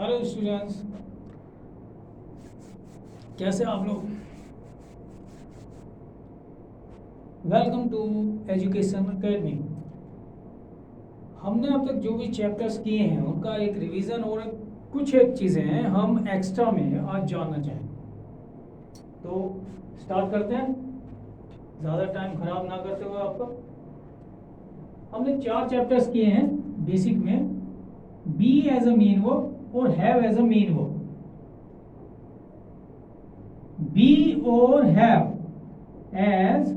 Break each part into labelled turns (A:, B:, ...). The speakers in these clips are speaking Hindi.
A: हेलो स्टूडेंट्स, कैसे आप लोग। Welcome to Education Academy. हमने अब तक जो भी चैप्टर्स किए हैं उनका एक रिवीजन और कुछ एक चीज़ें हैं हम एक्स्ट्रा में आज जानना चाहें। तो स्टार्ट करते हैं, ज़्यादा टाइम खराब ना करते हुए आपका। हमने 4 चैप्टर्स किए हैं बेसिक में, be as a main verb और have as a main verb. Be और have as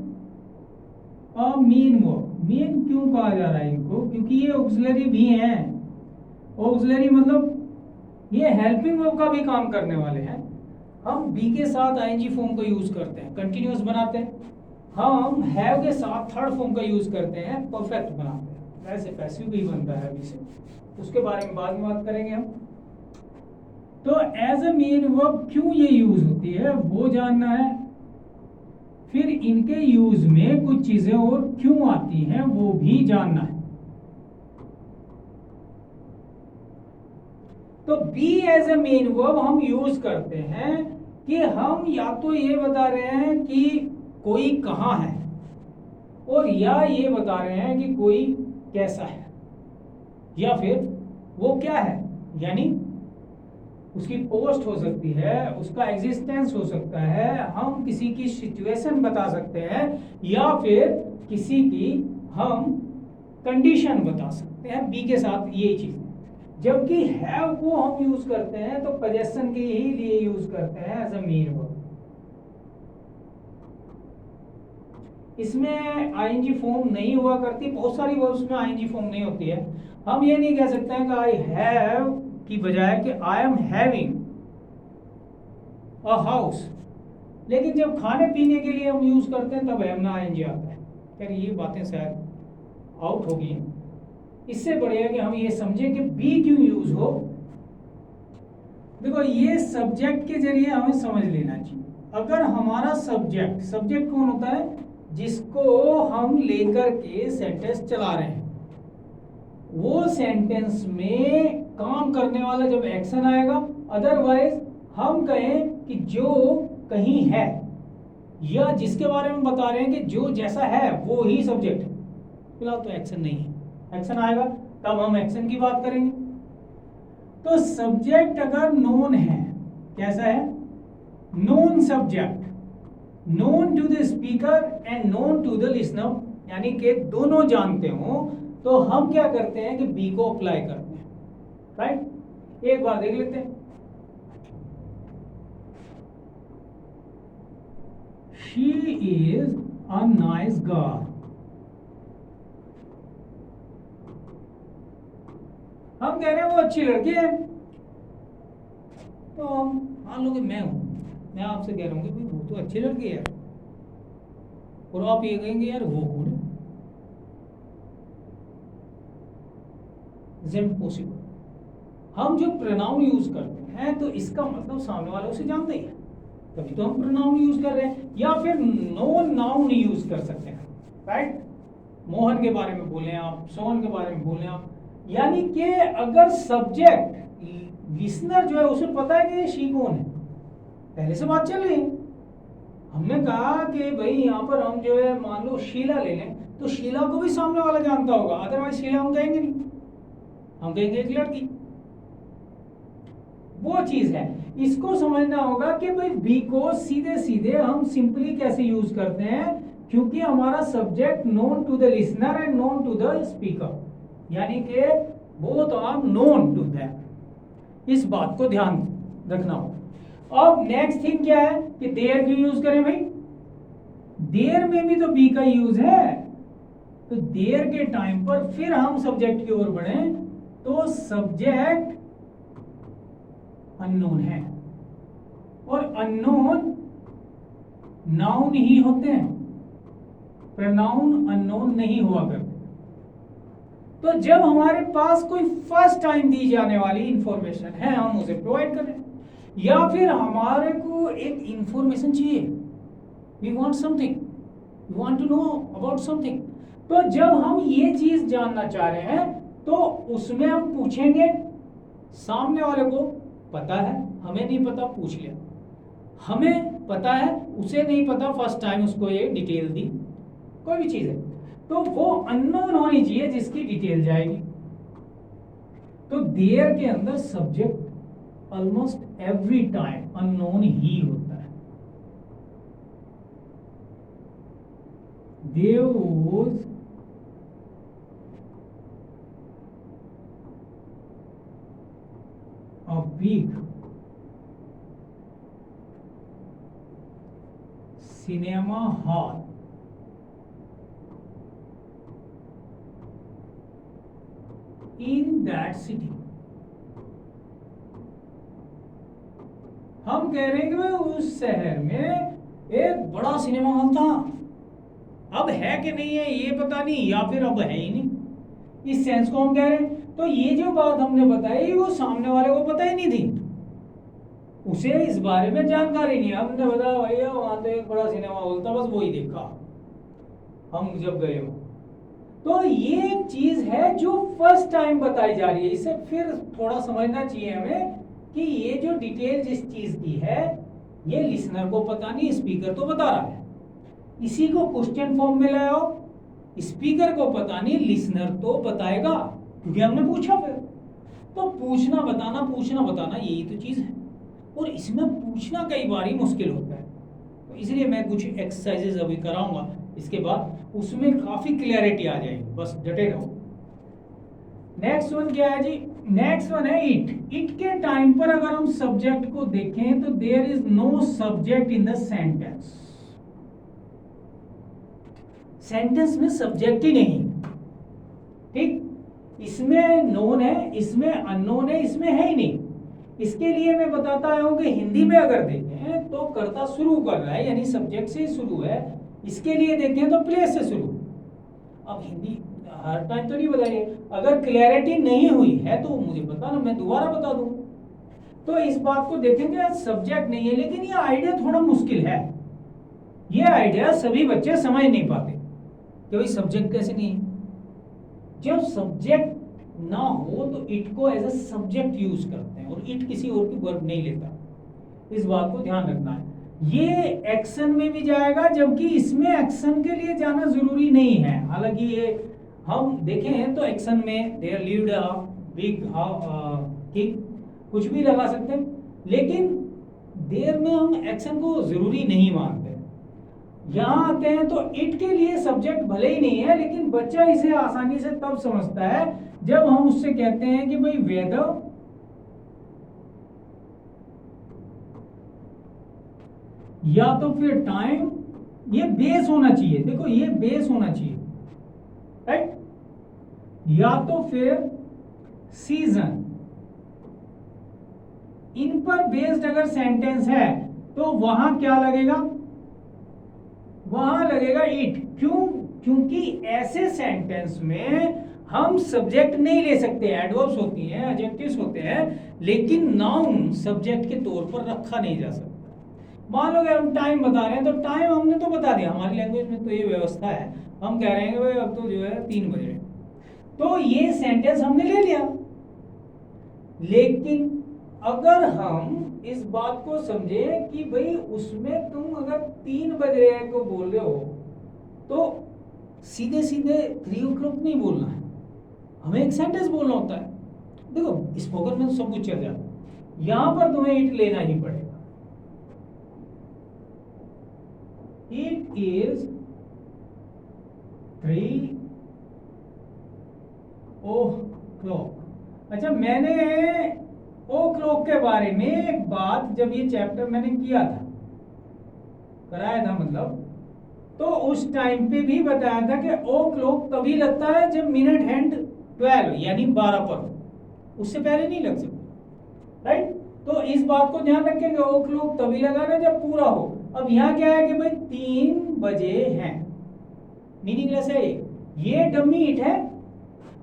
A: a main verb. Main क्यों कहा जा रहा है इनको? क्योंकि ये ऑक्सिलरी भी हैं। ऑक्सिलरी मतलब ये हेल्पिंग वर्ब का भी काम करने वाले हैं। हम बी के साथ आईएनजी फॉर्म को यूज करते हैं, कंटिन्यूअस बनाते हैं। हम हैव के साथ थर्ड फॉर्म का यूज करते हैं, परफेक्ट बनाते हैं। वैसे पैसिव भी बनता है अभी से, उसके बारे में बाद में बात करेंगे हम। तो एज अ मेन वर्ब क्यों ये यूज होती है वो जानना है, फिर इनके यूज में कुछ चीजें और क्यों आती हैं वो भी जानना है। तो be as a main verb हम यूज करते हैं कि हम या तो ये बता रहे हैं कि कोई कहाँ है, और या ये बता रहे हैं कि कोई कैसा है, या फिर वो क्या है, यानी उसकी पोस्ट हो सकती है, उसका एग्जिस्टेंस हो सकता है, हम किसी की सिचुएशन बता सकते हैं, या फिर किसी की हम कंडीशन बता सकते हैं बी के साथ ये चीज। जबकि हैव को हम यूज करते हैं तो पोजेशन के ही लिए यूज करते हैं एज अ मेन वर्ब। इसमें आईएनजी फॉर्म नहीं हुआ करती, बहुत सारी वर्ब्स में आईएनजी फॉर्म नहीं होती है। हम ये नहीं कह सकते हैं कि आई हैव की बजाय कि I am having a house. लेकिन जब खाने पीने के लिए हम यूज करते हैं तब हैव ना आईएनजी आता है। यार ये बातें शायद आउट होगी। इससे बढ़िया कि हम ये समझें कि बी क्यों यूज हो। देखो, ये सब्जेक्ट के जरिए हमें समझ लेना चाहिए। अगर हमारा सब्जेक्ट कौन होता है? जिसको हम लेकर के सेंटेंस चला रहे हैं, वो सेंटेंस में काम करने वाला जब एक्शन आएगा। अदरवाइज हम कहें कि जो कहीं है, या जिसके बारे में बता रहे हैं कि जो जैसा है वो ही सब्जेक्ट है, फिलहाल तो एक्शन नहीं है। एक्शन आएगा तब हम एक्शन की बात करेंगे। तो सब्जेक्ट अगर नोन है, कैसा है? Known subject, known to the speaker and known to the listener, यानी कि दोनों जानते हो, तो हम क्या करते हैं कि बी को अप्लाई करते हैं। राइट, एक बार देख लेते हैं। She is a nice girl. हम कह रहे हैं वो अच्छी लड़की है, तो हम मान लो कि मैं आपसे कह रहा हूँ कि भाई वो तो अच्छी लड़की है, और आप ये कहेंगे यार वो कौन है? पॉसिबल। हम जो प्रोनाउन यूज करते हैं तो इसका मतलब सामने वाला उसे जानता ही है, तभी तो हम प्रोनाउन यूज कर रहे हैं। या फिर नोन नाउन यूज कर सकते हैं। राइट, मोहन के बारे में बोले आप, सोहन के बारे में बोले आप, यानी कि अगर सब्जेक्ट लिसनर जो है उसे पता है कि शी कौन है, पहले से बात चल रही है। हमने कहा कि भाई यहाँ पर हम जो है मान लो शीला ले लें, तो शीला को भी सामने वाला जानता होगा, अदरवाइज शीला हम कहेंगे नहीं, हम कहेंगे एक लड़की। वो चीज है, इसको समझना होगा कि भाई बी को सीधे सीधे हम सिंपली कैसे यूज करते हैं, क्योंकि हमारा subject known to the listener and known to the speaker, यानी कि both are known to them. इस बात को ध्यान रखना होगा। अब नेक्स्ट थिंग क्या है कि देयर क्यों यूज करें भाई? देयर में भी तो बी का यूज है, तो देयर के टाइम पर फिर हम सब्जेक्ट की ओर बढ़े तो सब्जेक्ट अननोन है, और अननोन नाउन ही होते हैं, प्रोनाउन अननोन नहीं हुआ करते। तो जब हमारे पास कोई फर्स्ट टाइम दी जाने वाली इंफॉर्मेशन है हम उसे प्रोवाइड करें, या फिर हमारे को एक इंफॉर्मेशन चाहिए, we want something, we want to know about something, तो जब हम ये चीज जानना चाह रहे हैं तो उसमें हम पूछेंगे सामने वाले को पता है, हमें नहीं पता, पूछ लिया। हमें पता है, उसे नहीं पता, फर्स्ट टाइम उसको ये डिटेल दी, कोई भी चीज है, तो वो अननोन होनी चाहिए जिसकी डिटेल जाएगी। तो देयर के अंदर subject almost every time unknown ही होता है। There was a big cinema hall in that city। हम कह रहे हैं कि भाई उस शहर में एक बड़ा सिनेमा हॉल था, अब है कि नहीं है ये पता नहीं, या फिर अब है ही नहीं, इस सेंस को हम कह रहे हैं। तो ये जो बात हमने बताई वो सामने वाले को पता ही नहीं थी, उसे इस बारे में जानकारी नहीं। हमने बताया भैया वहां तो एक बड़ा सिनेमा हॉल था, बस वही देखा हम जब गए हो। तो ये एक चीज है जो फर्स्ट टाइम बताई जा रही है। इसे फिर थोड़ा समझना चाहिए हमें कि ये जो डिटेल जिस चीज की है ये लिसनर को पता नहीं, स्पीकर तो बता रहा है। इसी को क्वेश्चन फॉर्म में लाओ, स्पीकर को पता नहीं, लिसनर तो बताएगा क्योंकि हमने पूछा। फिर तो पूछना बताना यही तो चीज है, और इसमें पूछना कई बार ही मुश्किल होता है। तो इसलिए मैं कुछ एक्सरसाइजेज अभी कराऊंगा, इसके बाद उसमें काफी क्लियरिटी आ जाएगी, बस डटे रहो। नेक्स्ट वन क्या है जी? नेक्स्ट वन है इट। इट के टाइम पर अगर हम सब्जेक्ट को देखें तो there is no subject in the sentence. Sentence में सब्जेक्ट ही नहीं, ठीक। इसमें नोन है, इसमें अननोन है, इसमें है ही नहीं। इसके लिए मैं बताता हूं कि हिंदी में अगर देखें तो कर्ता शुरू कर रहा है, यानी सब्जेक्ट से ही शुरू है। इसके लिए देखें तो प्लेस से शुरू। अब हिंदी हर टाइम तो नहीं बताइए, अगर क्लैरिटी नहीं हुई है तो मुझे बताना, मैं दोबारा बता दूं। तो इस बात को देखेंगे, सब्जेक्ट नहीं है, लेकिन ये आइडिया थोड़ा मुश्किल है। ये आइडिया सभी बच्चे समझ नहीं पाते कि भाई सब्जेक्ट कैसे नहीं है। जब सब्जेक्ट ना हो तो इट को एज अ सब्जेक्ट यूज करते हैं, और इट किसी और की वर्ब नहीं लेता। इस बात को ध्यान रखना है। ये एक्शन में भी जाएगा, जबकि इसमें एक्शन के लिए जाना जरूरी नहीं है। हालांकि ये हम देखें तो एक्शन में there lived a big king, कुछ भी लगा सकते हैं, लेकिन देयर में हम एक्शन को जरूरी नहीं मानते। यहाँ आते हैं तो इट के लिए सब्जेक्ट भले ही नहीं है, लेकिन बच्चा इसे आसानी से तब समझता है जब हम उससे कहते हैं कि भाई वेदर या तो फिर टाइम, ये बेस होना चाहिए। देखो ये बेस होना चाहिए, राइट। या तो फिर सीजन, इन पर बेस्ड अगर सेंटेंस है तो वहां क्या लगेगा? वहां लगेगा इट। क्यों? क्योंकि ऐसे सेंटेंस में हम सब्जेक्ट नहीं ले सकते। एडवर्ब्स होती हैं, एडजेक्टिव्स होते हैं, लेकिन नाउन सब्जेक्ट के तौर पर रखा नहीं जा सकता। मान लो कि हम टाइम बता रहे हैं, तो टाइम हमने तो बता दिया, हमारी लैंग्वेज में तो ये व्यवस्था है। हम कह रहे हैं कि भाई अब तो जो है 3 बजे, तो ये सेंटेंस हमने ले लिया। लेकिन अगर हम इस बात को समझे कि भाई उसमें तुम अगर 3 बज रहे को बोल रहे हो तो सीधे सीधे 3 o'clock नहीं बोलना है, हमें एक सेंटेंस बोलना होता है। देखो स्पोकन में तो सब कुछ चल जाता है, यहां पर तुम्हें इट लेना ही पड़ेगा। It is 3 o'clock। अच्छा, मैंने ओ क्लॉक के बारे में एक बात जब ये चैप्टर मैंने किया था, कराया था मतलब, तो उस टाइम पे भी बताया था कि ओ क्लॉक तभी लगता है जब मिनट हैंड 12 यानी 12 पर हो, उससे पहले नहीं लग सकता, राइट। तो इस बात को ध्यान रखेंगे, ओ क्लॉक तभी लगाना जब पूरा हो। अब यहाँ क्या है कि भाई 3 बजे हैं, मीनिंगलेस है ये डमी इट है,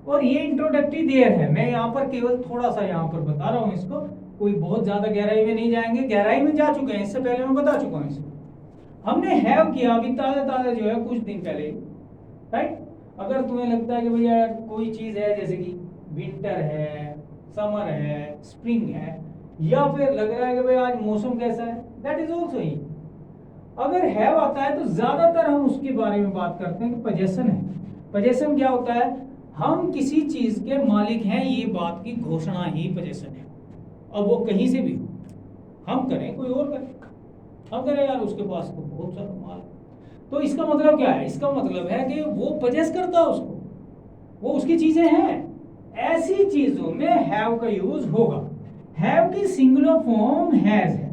A: और ये इंट्रोडक्टरी देयर है। मैं यहाँ पर केवल थोड़ा सा यहाँ पर बता रहा हूँ इसको, कोई बहुत ज्यादा गहराई में नहीं जाएंगे, गहराई में जा चुके हैं, इससे पहले मैं बता चुका हूँ इसको। हमने हैव किया अभी ताजा ताजा जो है कुछ दिन पहले, राइट। अगर तुम्हें लगता है कि भैया कोई चीज है जैसे कि विंटर है, समर है, स्प्रिंग है, या फिर लग रहा है कि भाई आज मौसम कैसा है, दैट इज ऑल्सो ही। अगर हैव आता है तो ज्यादातर हम उसके बारे में बात करते हैं कि पजेशन है। पजेशन क्या होता है, हम किसी चीज के मालिक हैं, ये बात की घोषणा ही पजेशन है। अब वो कहीं से भी हो, हम करें कोई और करे, हम करें यार उसके पास तो बहुत सारा माल, तो इसका मतलब क्या है, इसका मतलब है कि वो पजेस करता है उसको, वो उसकी चीजें हैं। ऐसी चीजों में हैव का यूज होगा। हैव की सिंगुलर फॉर्म हैज है।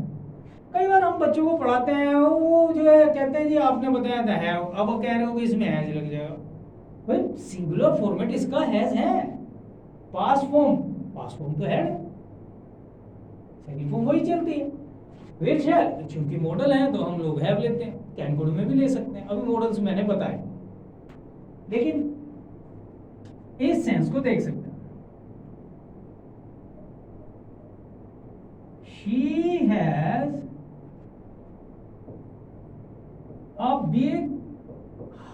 A: कई बार हम बच्चों को पढ़ाते हैं, वो जो है कहते हैं जी आपने बताया था हैव, अब वो कह रहे हो कि इसमें हैज लग जाएगा। भाई सिंगुलर फॉर्मेट इसका हैज है, पास्ट फॉर्म तो है, सेकंड फॉर्म वही चलती है। विल शैल चूंकि मॉडल है तो हम लोग हैव लेते हैं, कैन कुड में भी ले सकते हैं, अभी मॉडल्स मैंने बताए, लेकिन इस सेंस को देख सकते हैं। She has a big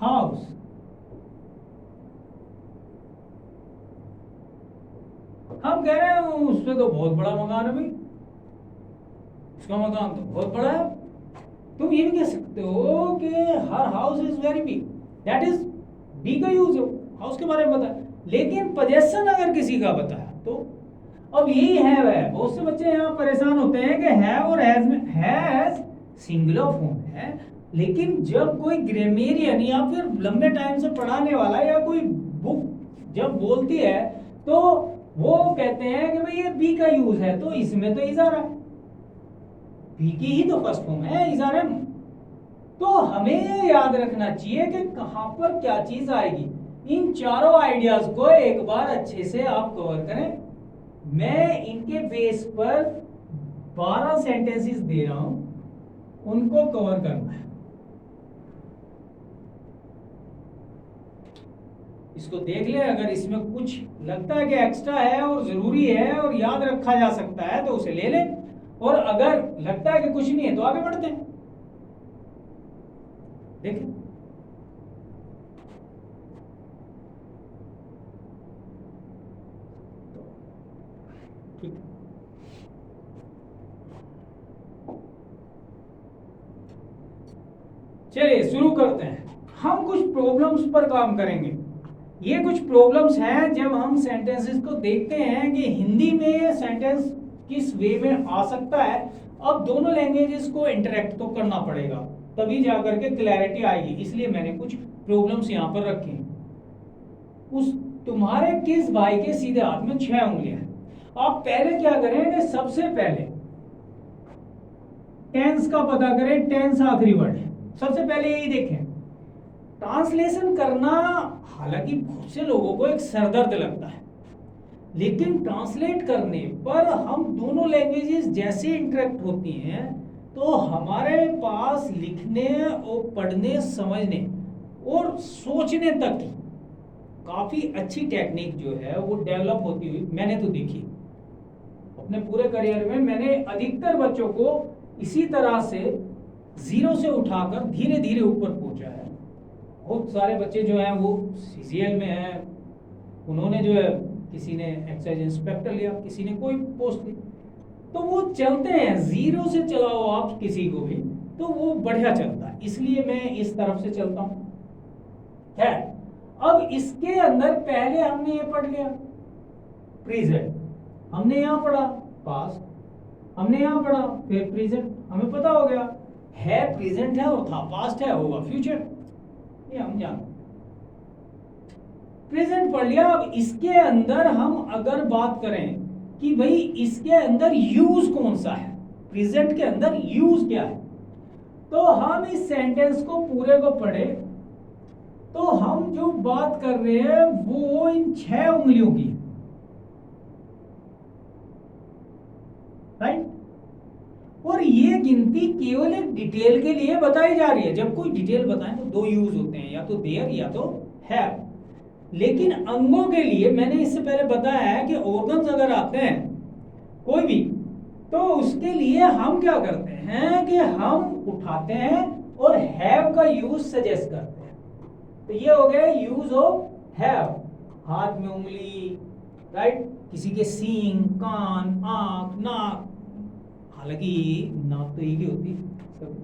A: house. हम कह रहे हैं उससे तो बहुत बड़ा मकान है भाई, उसका मकान तो बहुत बड़ा है। तुम ये भी कह सकते हो कि हर house is very big, that is be का यूज हो, हाउस के बारे में बताया। लेकिन पोजेशन अगर किसी का बताया तो अब यही है, बहुत से बच्चे यहाँ परेशान होते हैं कि है और हैज में, हैज सिंगुलर फॉर्म है, लेकिन जब कोई ग्रामेरियन या फिर लंबे टाइम से पढ़ाने वाला या कोई बुक जब बोलती है तो वो कहते हैं कि भाई ये बी का यूज है, तो इसमें तो इजारा है, बी की ही तो फर्स्ट फॉर्म है इजारे में। तो हमें याद रखना चाहिए कि कहां पर क्या चीज आएगी। इन चारों आइडियाज को एक बार अच्छे से आप कवर करें। मैं इनके बेस पर 12 सेंटेंसेस दे रहा हूं, उनको कवर करना है। इसको देख ले, अगर इसमें कुछ लगता है कि एक्स्ट्रा है और जरूरी है और याद रखा जा सकता है तो उसे ले ले, और अगर लगता है कि कुछ नहीं है तो आगे बढ़ते हैं। देखें, ठीक, चलिए शुरू करते हैं। हम कुछ प्रॉब्लम्स पर काम करेंगे। ये कुछ प्रॉब्लम्स हैं जब हम सेंटेंसेस को देखते हैं कि हिंदी में सेंटेंस किस वे में आ सकता है। अब दोनों लैंग्वेजेस को इंटरेक्ट तो करना पड़ेगा, तभी जाकर के क्लैरिटी आएगी, इसलिए मैंने कुछ प्रॉब्लम्स यहाँ पर रखे हैं। उस तुम्हारे किस भाई के सीधे हाथ में 6 उंगलियां हैं। आप पहले क्या करें कि सबसे पहले टेंस का पता करें, टेंस आखिरी वर्ड है, सबसे पहले यही देखें। ट्रांसलेशन करना हालांकि बहुत से लोगों को एक सरदर्द लगता है, लेकिन ट्रांसलेट करने पर हम दोनों लैंग्वेजेस जैसे इंटरेक्ट होती हैं तो हमारे पास लिखने और पढ़ने, समझने और सोचने तक की काफी अच्छी टेक्निक जो है वो डेवलप होती हुई मैंने तो देखी अपने पूरे करियर में। मैंने अधिकतर बच्चों को इसी तरह से जीरो से उठाकर धीरे धीरे ऊपर पहुंचा है। बहुत सारे बच्चे जो हैं वो सीजीएल में हैं, उन्होंने जो है किसी ने एक्साइज इंस्पेक्टर लिया, किसी ने कोई पोस्ट ली, तो वो चलते हैं। जीरो से चलाओ आप किसी को भी तो वो बढ़िया चलता है, इसलिए मैं इस तरफ से चलता हूं। है, अब इसके अंदर पहले हमने ये पढ़ लिया प्रेजेंट, हमने यहां पढ़ा पास्ट, हमने यहां पढ़ा फिर प्रेजेंट, हमें पता हो गया है प्रेजेंट है और था पास्ट है, होगा फ्यूचर, ये हम जानते। प्रेजेंट पढ़ लिया। अब इसके अंदर हम अगर बात करें कि भाई इसके अंदर यूज कौन सा है, प्रेजेंट के अंदर यूज क्या है, तो हम इस सेंटेंस को पूरे को पढ़े तो हम जो बात कर रहे हैं वो इन 6 उंगलियों की, राइट। और ये गिनती केवल एक डिटेल के लिए बताई जा रही है। जब कोई डिटेल बताएं तो 2 यूज होते हैं, या तो देयर या तो हैव। लेकिन अंगों के लिए मैंने इससे पहले बताया है कि ऑर्गन्स अगर आते हैं कोई भी, तो उसके लिए हम क्या करते हैं कि हम उठाते हैं और हैव का यूज सजेस्ट करते हैं। तो ये हो गया यूज ऑफ हैव, हाथ में उंगली, राइट, किसी के सींग, कान, आंख, नाक, हालांकि नाक तो एक ही होती है सब।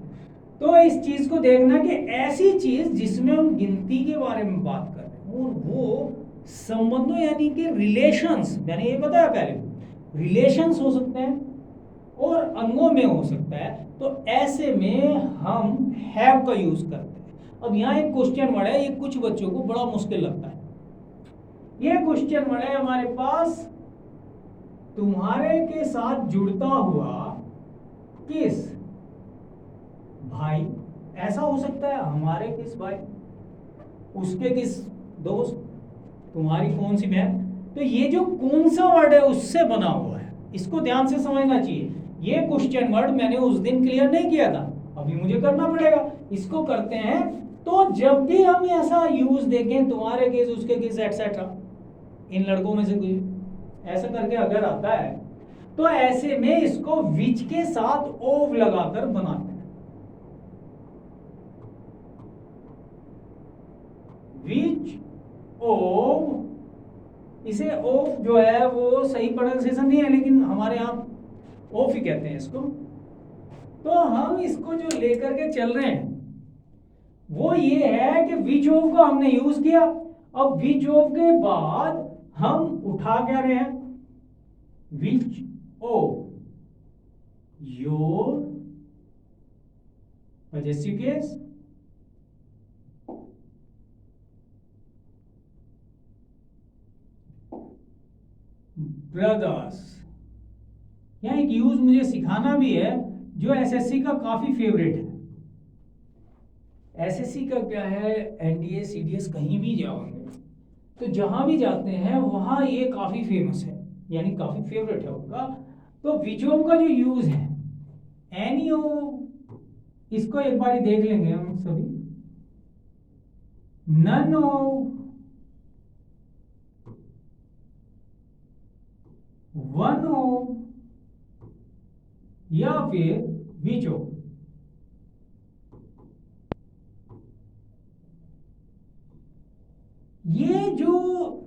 A: तो इस चीज को देखना कि ऐसी चीज जिसमें हम गिनती के बारे में बात कर रहे हैं और वो संबंधों यानी कि रिलेशंस, मैंने ये बताया पहले, रिलेशंस हो सकते हैं और अंगों में हो सकता है, तो ऐसे में हम हैव का यूज करते हैं। अब यहाँ एक क्वेश्चन वर्ड है, ये कुछ बच्चों को बड़ा मुश्किल लगता है। ये क्वेश्चन वर्ड है हमारे पास, तुम्हारे के साथ जुड़ता हुआ किस भाई, ऐसा हो सकता है हमारे किस भाई, उसके किस दोस्त, तुम्हारी कौन सी बहन। तो ये जो कौन सा वर्ड है उससे बना हुआ है, इसको ध्यान से समझना चाहिए। ये क्वेश्चन वर्ड मैंने उस दिन क्लियर नहीं किया था, अभी मुझे करना पड़ेगा। इसको करते हैं तो जब भी हम ऐसा यूज देखें, तुम्हारे केस, उसके केस, एटसेट्रा, इन लड़कों में से कोई ऐसा करके अगर आता है तो ऐसे में इसको विच के साथ ओव लगाकर बनाते हैं। विच ओव, इसे ओफ जो है वो सही प्रोनाउंसिएशन नहीं है, लेकिन हमारे यहाँ ओफ ही कहते हैं इसको। तो हम इसको जो लेकर के चल रहे हैं वो ये है कि विच ओफ को हमने यूज किया। अब विच ओफ के बाद हम उठा क्या रहे हैं, विच ओफ योर पॉजेसिव केस, ब्रदर्स। यहाँ एक यूज मुझे सिखाना भी है जो एसएससी का काफी फेवरेट है। एसएससी का क्या है, एनडीए, सीडीएस, कहीं भी जाओगे तो जहां भी जाते हैं वहां ये काफी फेमस है, यानी काफी फेवरेट है उनका। तो विचोव का जो यूज है, एनियो, इसको एक बार देख लेंगे हम सभी। नन ऑफ, वन ऑफ, या फिर विच ऑफ। ये जो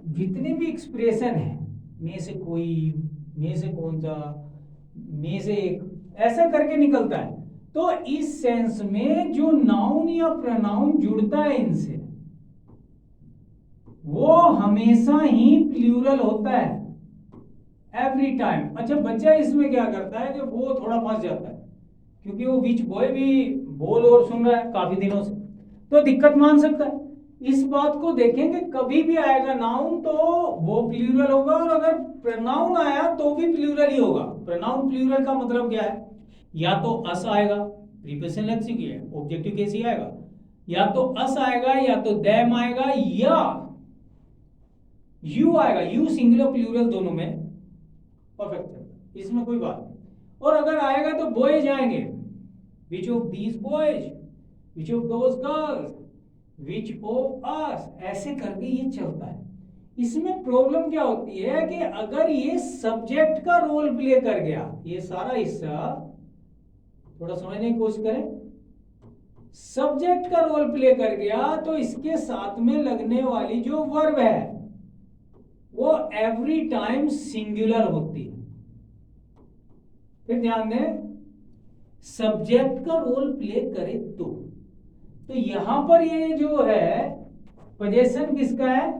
A: जितने भी एक्सप्रेशन है, में से कोई, में से कौन सा, में से एक, ऐसा करके निकलता है। तो इस सेंस में जो नाउन या प्रोनाउन जुड़ता है इनसे वो हमेशा ही प्लूरल होता है, एवरी टाइम। अच्छा, बच्चा इसमें क्या करता है कि वो थोड़ा फंस जाता है, क्योंकि वो विच बॉय भी बोल और सुन रहा है काफी दिनों से, तो दिक्कत मान सकता है। इस बात को देखें कि कभी भी आएगा नाउन तो वो प्लूरल होगा, और अगर प्रोनाउन आया तो भी प्लूरल ही होगा। प्रोनाउन प्लूरल का मतलब क्या है, या तो अस आएगा, प्रीपोजिशन लेक्सिक है, ऑब्जेक्टिव केस ही आएगा, या तो अस आएगा, या तो देम आएगा, या यू आएगा। यू सिंगुलर प्लूरल दोनों में परफेक्ट है, इसमें कोई बात नहीं। और अगर आएगा तो बॉयज आएंगे, which of these boys, which of those girls, which of अस, ऐसे करके ये चलता है। इसमें प्रॉब्लम क्या होती है कि अगर ये सब्जेक्ट का रोल प्ले कर गया, ये सारा हिस्सा थोड़ा समझने की कोशिश करें, सब्जेक्ट का रोल प्ले कर गया तो इसके साथ में लगने वाली जो वर्ब है वो एवरी टाइम सिंगुलर होती है। फिर ध्यान दें, सब्जेक्ट का रोल प्ले करे तो यहां पर ये जो है पोजेशन किसका है,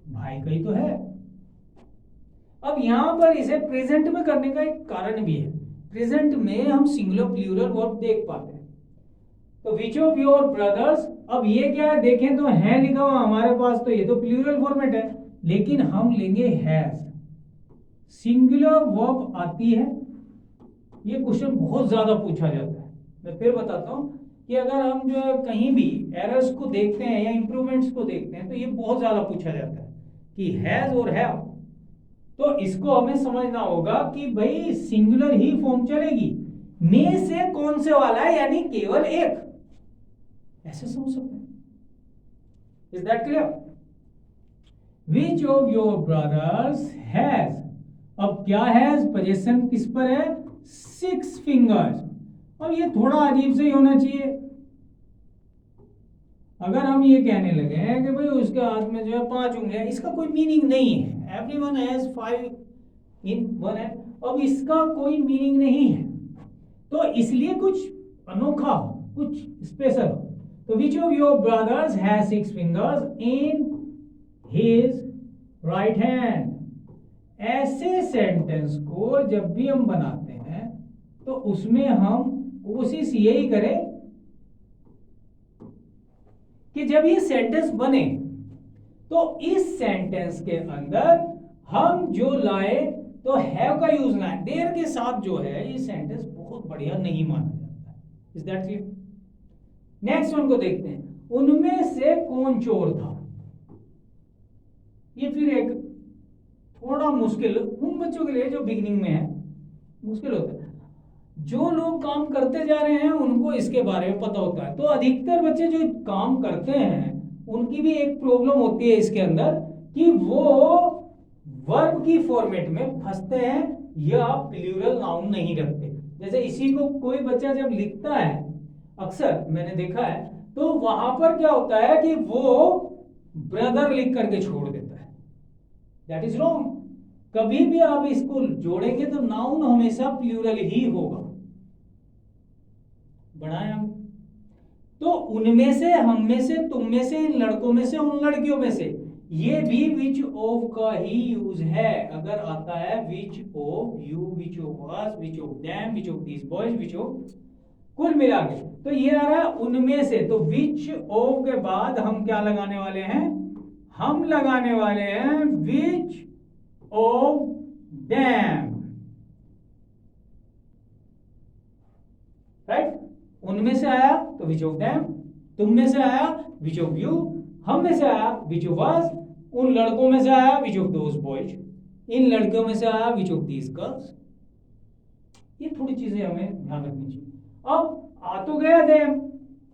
A: भाई का ही तो है। अब यहां पर इसे प्रेजेंट में करने का एक कारण भी है, प्रेजेंट में हम सिंगुलर प्लूरल वर्ब देख पाते हैं। तो विच ऑफ योर ब्रदर्स, अब ये क्या है देखें तो है लिखा हुआ हमारे पास, तो ये तो प्लूरल फॉर्मेट है, लेकिन हम लेंगे हैज, सिंगुलर वर्ब आती है। ये क्वेश्चन बहुत ज्यादा पूछा जाता है। मैं फिर बताता हूं कि अगर हम जो है कहीं भी एरर्स को देखते हैं या इंप्रूवमेंट्स को देखते हैं तो ये बहुत ज्यादा पूछा जाता है कि हैज और हैव। तो इसको हमें समझना होगा कि भाई सिंगुलर ही फॉर्म चलेगी, में से कौन से वाला है, यानी केवल एक, ऐसे समझ सकते हैं। Is that clear? Which of your brothers has, अब क्या हैज, पोजीशन किस पर है, 6 फिंगर्स। अब ये थोड़ा अजीब से ही होना चाहिए। अगर हम ये कहने लगे हैं कि भाई उसके हाथ में जो है 5 उंगलियां, इसका कोई मीनिंग नहीं है, है, everyone has 5 in one hand. अब इसका कोई मीनिंग नहीं है, तो इसलिए कुछ अनोखा हो, कुछ स्पेशल हो। तो which of your brothers has 6 fingers in his right hand. ऐसे सेंटेंस को जब भी हम बनाते हैं तो उसमें हम कोशिश यही करें कि जब ये सेंटेंस बने तो इस सेंटेंस के अंदर हम जो लाए तो हैव का यूज ना है। देयर के साथ जो है ये सेंटेंस बहुत बढ़िया नहीं माना जाता है। Is that clear? Next one को देखते हैं। उनमें से कौन चोर था। ये फिर एक थोड़ा मुश्किल उन बच्चों के लिए जो बिगिनिंग में है मुश्किल होता है। जो लोग काम करते जा रहे हैं उनको इसके बारे में पता होता है। तो अधिकतर बच्चे जो काम करते हैं उनकी भी एक प्रॉब्लम होती है इसके अंदर कि वो वर्ब की फॉर्मेट में फंसते हैं या प्लूरल नाउन नहीं रखते। जैसे इसी को कोई बच्चा जब लिखता है, अक्सर मैंने देखा है, तो वहां पर क्या होता है कि वो ब्रदर लिख करके छोड़ देता है। That is wrong. कभी भी आप इसको जोड़ेंगे तो नाउन हमेशा प्लूरल ही होगा। बढ़ाएं हम। तो उनमें से, हम में से, तुम में से, इन लड़कों में से, उन लड़कियों में से, ये भी विच ऑफ का ही यूज है। अगर आता है which of you, which of us, which of them, which of these boys, which of, कुल मिला के तो ये आ रहा है उनमें से। तो विच ऑफ के बाद हम क्या लगाने वाले हैं? हम लगाने वाले हैं विच ऑफ देम। राइट? उनमें से आया तो विच ऑफ देम, तुम में से आया विच ऑफ यू, हम में से आया विच ऑफ अस, उन लड़कों में से आया विच ऑफ दोस बॉयज, इन लड़कियों में से आया विच ऑफ दीस गर्ल्स। ये थोड़ी चीजें हमें ध्यान रखनी चाहिए। अब आ तो गया देम,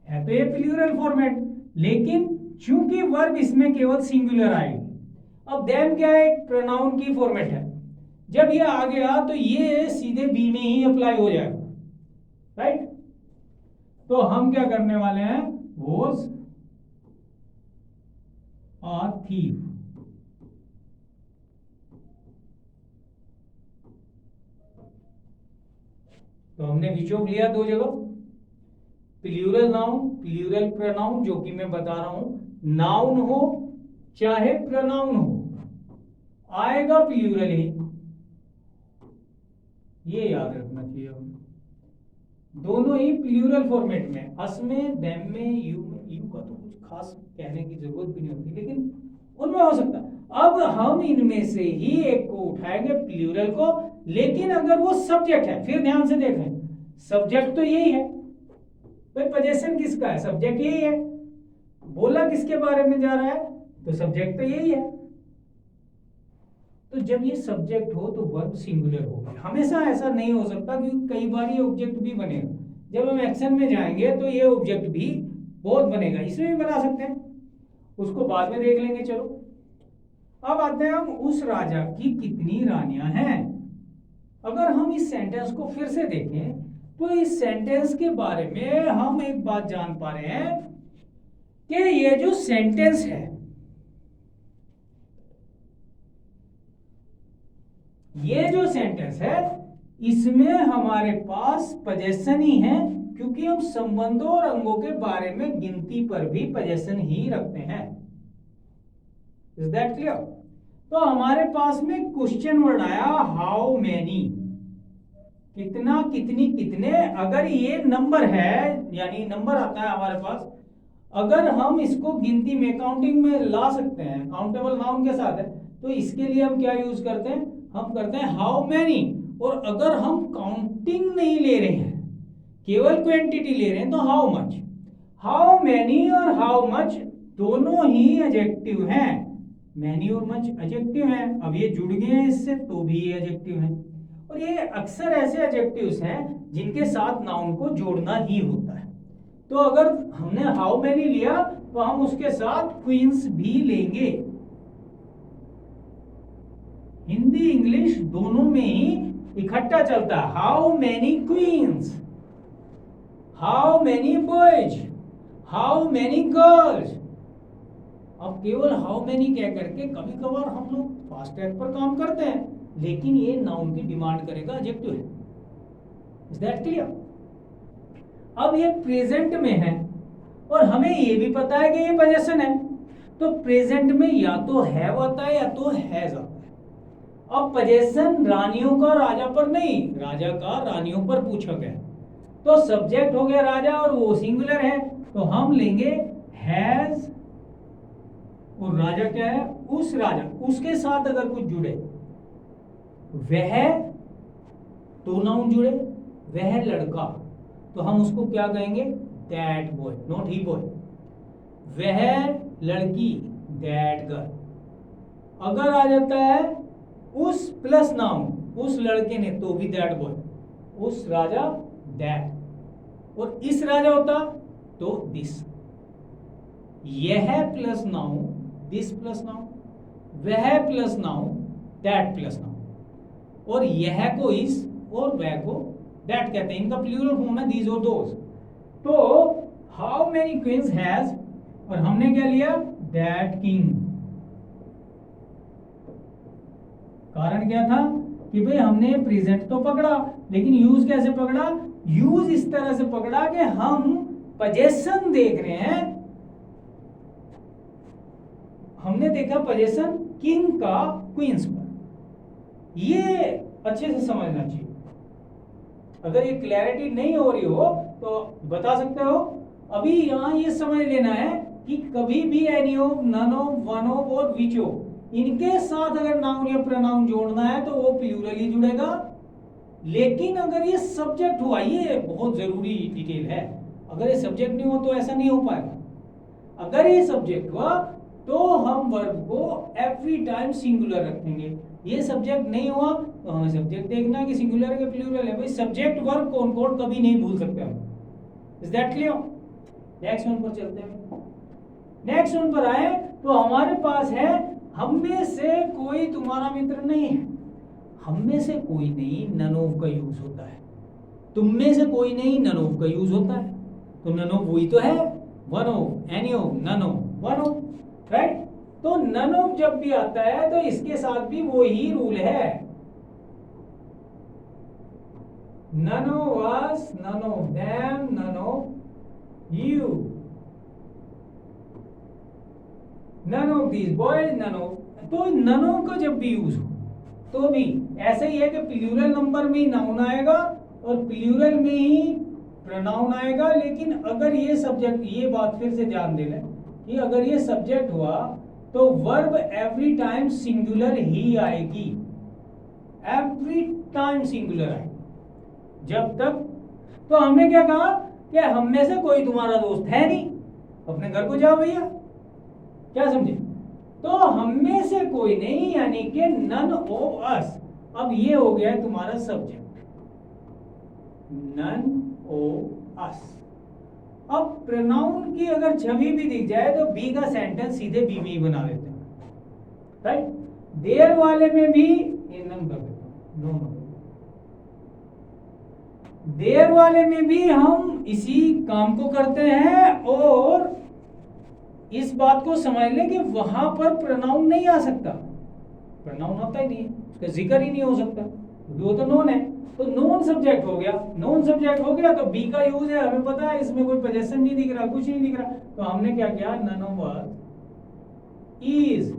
A: है तो ये प्लूरल फॉर्मेट, लेकिन चूंकि वर्ब इसमें केवल सिंगुलर आएगी। अब देम क्या है? एक प्रोनाउन की फॉर्मेट है। जब ये आ गया तो ये सीधे बी में ही अप्लाई हो जाएगा। राइट? तो हम क्या करने वाले हैं? Was a thief. तो हमने विच ऑफ लिया दो जगह, प्लूरल नाउन, प्लूरल प्रोनाउन, जो कि मैं बता रहा हूं नाउन हो चाहे प्रोनाउन हो आएगा प्लूरल ही। ये याद रखना चाहिए हमें। दोनों ही प्लूरल फॉर्मेट में, अस में, देम में, यू में। यू का तो कुछ खास कहने की जरूरत भी नहीं होती, लेकिन उनमें हो सकता है। अब हम इनमें से ही एक को उठाएंगे प्लूरल को, लेकिन अगर वो सब्जेक्ट है, फिर ध्यान से देखें, सब्जेक्ट तो यही है भाई, पोजीशन किसका है? सब्जेक्ट यही है। बोला किसके बारे में जा रहा है? तो सब्जेक्ट तो यही है। तो जब ये सब्जेक्ट हो तो वर्ब सिंगुलर होगा। हमेशा ऐसा नहीं हो सकता, क्योंकि कई बार ये ऑब्जेक्ट भी बनेगा। जब हम एक्शन में जाएंगे तो ये ऑब्जेक्ट भी बहुत बनेगा। इसमें भी बना सकते हैं, उसको बाद में देख लेंगे। चलो अब आते हैं हम, उस राजा की कितनी रानियां हैं। अगर हम इस सेंटेंस को फिर से देखें तो इस सेंटेंस के बारे में हम एक बात जान पा रहे हैं कि ये जो सेंटेंस है, ये जो सेंटेंस है, इसमें हमारे पास पोजेशन ही है, क्योंकि हम संबंधों और अंगों के बारे में गिनती पर भी पोजेशन ही रखते हैं। Is that clear? तो हमारे पास में क्वेश्चन वर्ड आया हाउ मैनी, कितना, कितनी, कितने। अगर ये नंबर है, यानी नंबर आता है हमारे पास, अगर हम इसको गिनती में, काउंटिंग में ला सकते हैं, काउंटेबल नाउन के साथ है, तो इसके लिए हम क्या यूज करते हैं? हम करते हैं हाउ मैनी। और अगर हम काउंटिंग नहीं ले रहे हैं, केवल क्वांटिटी ले रहे हैं, तो हाउ मच। हाउ मैनी और हाउ मच दोनों ही एडजेक्टिव हैं। मैनी और मच एडजेक्टिव हैं। अब ये जुड़ गए हैं इससे, तो भी ये एडजेक्टिव हैं। और ये अक्सर ऐसे एडजेक्टिव्स हैं जिनके साथ नाउन को जोड़ना ही होता है। तो अगर हमने हाउ मैनी लिया तो हम उसके साथ क्वींस भी लेंगे। हिंदी इंग्लिश दोनों में ही इकट्ठा चलता है। How many queens, how many boys, how many girls. अब केवल हाउ मेनी कह करके कभी कभार हम लोग फास्ट ट्रैक पर काम करते हैं, लेकिन ये नाउन की डिमांड करेगा, एडजेक्टिव है। Is that clear? अब ये प्रेजेंट में है और हमें ये भी पता है कि ये पोजेशन है, तो प्रेजेंट में या तो हैव आता है या तो हैज आता है। अब पोजेशन रानियों का राजा पर नहीं, राजा का रानियों पर पूछा गया, तो सब्जेक्ट हो गया राजा और वो सिंगुलर है, तो हम लेंगे हैज और राजा क्या है, उस राजा, उसके साथ अगर कुछ जुड़े वह, तो नाउन जुड़े, वह लड़का, तो हम उसको क्या कहेंगे, that boy, not he boy. वह लड़की, दैट गर्ल। अगर आ जाता है उस प्लस नाउन, उस लड़के ने, तो भी दैट बॉय, उस राजा, दैट, और इस राजा होता तो दिस। यह plus noun, this plus noun, वह plus noun, that plus noun, और यह को इस और वह को दैट कहते हैं, इनका प्लूरल फॉर्म है दीज और दोज। तो हाउ मेनी क्वींस हैज, और हमने क्या लिया, दैट किंग। कारण क्या था कि भाई हमने प्रेजेंट तो पकड़ा, लेकिन यूज कैसे पकड़ा, यूज इस तरह से पकड़ा कि हम पोजेशन देख रहे हैं, हमने देखा पोजेशन किंग का क्वींस पर। ये अच्छे से समझना चाहिए। अगर ये क्लैरिटी नहीं हो रही हो तो बता सकते हो। अभी यहां ये समझ लेना है कि कभी भी any of, none of, one of और विच ऑफ, इनके साथ अगर नाउन या प्रोनाउन जोड़ना है तो वो प्लूरल ही जुड़ेगा। लेकिन अगर ये सब्जेक्ट हुआ, ये बहुत जरूरी डिटेल है, अगर ये सब्जेक्ट नहीं हो तो ऐसा नहीं हो पाएगा। अगर ये सब्जेक्ट हुआ तो हम वर्ब को एवरी टाइम सिंगुलर रखेंगे। ये सब्जेक्ट नहीं हुआ तो हमें सब्जेक्ट देखना है कि सिंगुलर है कि प्लूरल है। भाई सब्जेक्ट वर्ब कॉनकॉर्ड कभी नहीं भूल सकते हम। Is that clear? Next one पर चलते हैं। नेक्स्ट वन पर आए तो हमारे पास है, हम में से कोई तुम्हारा मित्र नहीं है। हम में से कोई नहीं, नन ऑफ का यूज होता है। तुम में से कोई नहीं, नन ऑफ का यूज होता है। तो नन ऑफ वही तो है, one of, any of, none of, one of, right. तो नन ऑफ जब भी आता है तो इसके साथ भी वो ही रूल है, none of us, none of them, none of you, none of these boys, none of. तो नन ऑफ का जब भी यूज हो तो भी ऐसे ही है कि प्लूरल नंबर में ही नाउन आएगा और प्लूरल में ही प्रोनाउन आएगा। लेकिन अगर ये सब्जेक्ट, ये बात फिर से ध्यान देना कि अगर ये सब्जेक्ट हुआ तो वर्ब एवरी टाइम सिंगुलर ही आएगी, एवरी टाइम सिंगुलर आएगी जब तक। तो हमने क्या कहा कि हम में से कोई तुम्हारा दोस्त है नहीं, अपने घर को जाओ भैया, क्या समझे। तो हम में से कोई नहीं, यानी कि नन ऑफ अस। अब ये हो गया है तुम्हारा सब्जेक्ट, नन ऑफ अस। अब प्रोनाउन की अगर छवि भी दिख जाए तो बी का सेंटेंस सीधे बी में ही बना देते हैं, राइट। देयर वाले में भी ये नन कर देते हैं, नो। देयर वाले में भी हम इसी काम को करते हैं और इस बात को समझ लें कि वहां पर प्रोनाउन नहीं आ सकता, प्रोनाउन आता ही नहीं है, उसका जिक्र ही नहीं हो सकता, वो तो नोन है। तो नोन सब्जेक्ट हो गया, नोन सब्जेक्ट हो गया तो बी का यूज है, हमें पता है इसमें कोई पोजेशन नहीं दिख रहा, कुछ नहीं दिख रहा। तो हमने क्या किया, none of us is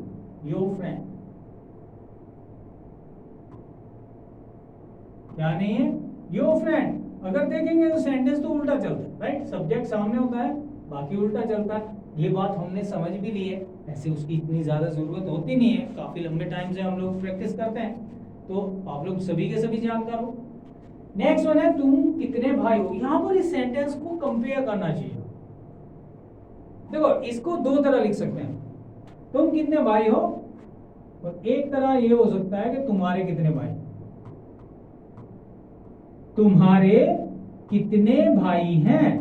A: your friend. क्या नहीं है, योर फ्रेंड। अगर देखेंगे तो सेंटेंस तो उल्टा चलता है, राइट। सब्जेक्ट सामने होता है, बाकी उल्टा चलता है। ये बात हमने समझ भी ली है, ऐसे उसकी इतनी ज्यादा जरूरत होती नहीं है, काफी लंबे टाइम से हम लोग प्रैक्टिस करते हैं, तो आप लोग सभी के सभी जानकार हो। नेक्स्ट वन है, तुम कितने भाई हो। यहां पर इस सेंटेंस को कंपेयर करना चाहिए। देखो इसको दो तरह लिख सकते हैं, तुम कितने भाई हो, और एक तरह ये हो सकता है कि तुम्हारे कितने भाई, तुम्हारे कितने भाई हैं।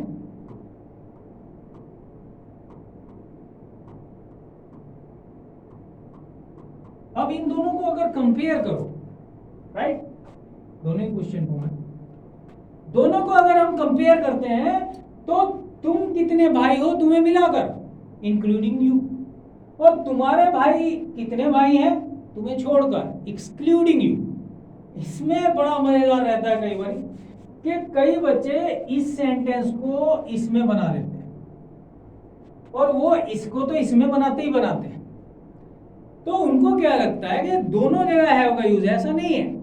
A: अब इन दोनों को अगर कंपेयर करो, राइट, दोनों ही क्वेश्चन को, दोनों को अगर हम कंपेयर करते हैं तो तुम कितने भाई हो तुम्हें मिलाकर, इंक्लूडिंग यू, और तुम्हारे भाई कितने भाई हैं तुम्हें छोड़कर, एक्सक्लूडिंग यू। इसमें बड़ा मजेदार रहता है कई बार कि कई बच्चे इस सेंटेंस को इसमें बना देते हैं और वो इसको तो इसमें बनाते ही बनाते हैं। तो उनको क्या लगता है कि दोनों जगह हैव का यूज है, ऐसा नहीं है।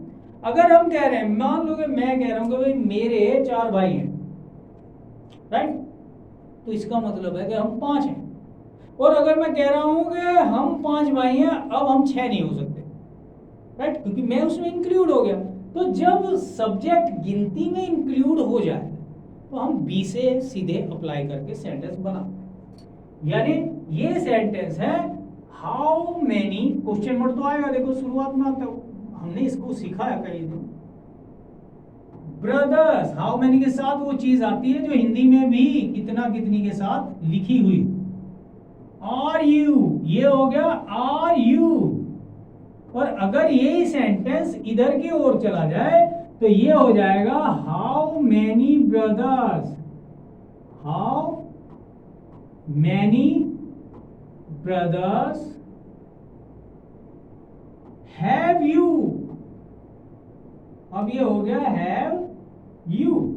A: अगर हम कह रहे हैं, मान लो कि मैं कह रहा हूं कि भाई मेरे 4 भाई हैं, राइट, तो इसका मतलब है कि हम 5 हैं। और अगर मैं कह रहा हूं कि हम 5 भाई हैं, अब हम 6 नहीं हो सकते, राइट, क्योंकि मैं उसमें इंक्लूड हो गया। तो जब सब्जेक्ट गिनती में इंक्लूड हो जाए तो हम बी से सीधे अप्लाई करके सेंटेंस बना, यानी ये सेंटेंस है हाउ मेनी, क्वेश्चन वर्ड तो आएगा, देखो शुरुआत में आता है, हमने इसको सीखा है कई दिन। ब्रदर्स, हाउ मेनी के साथ वो चीज आती है जो हिंदी में भी कितना कितनी के साथ लिखी हुई। आर यू, ये हो गया आर यू। और अगर यही सेंटेंस इधर की ओर चला जाए तो ये हो जाएगा how many brothers, how many brothers have you. अब ये हो गया have you.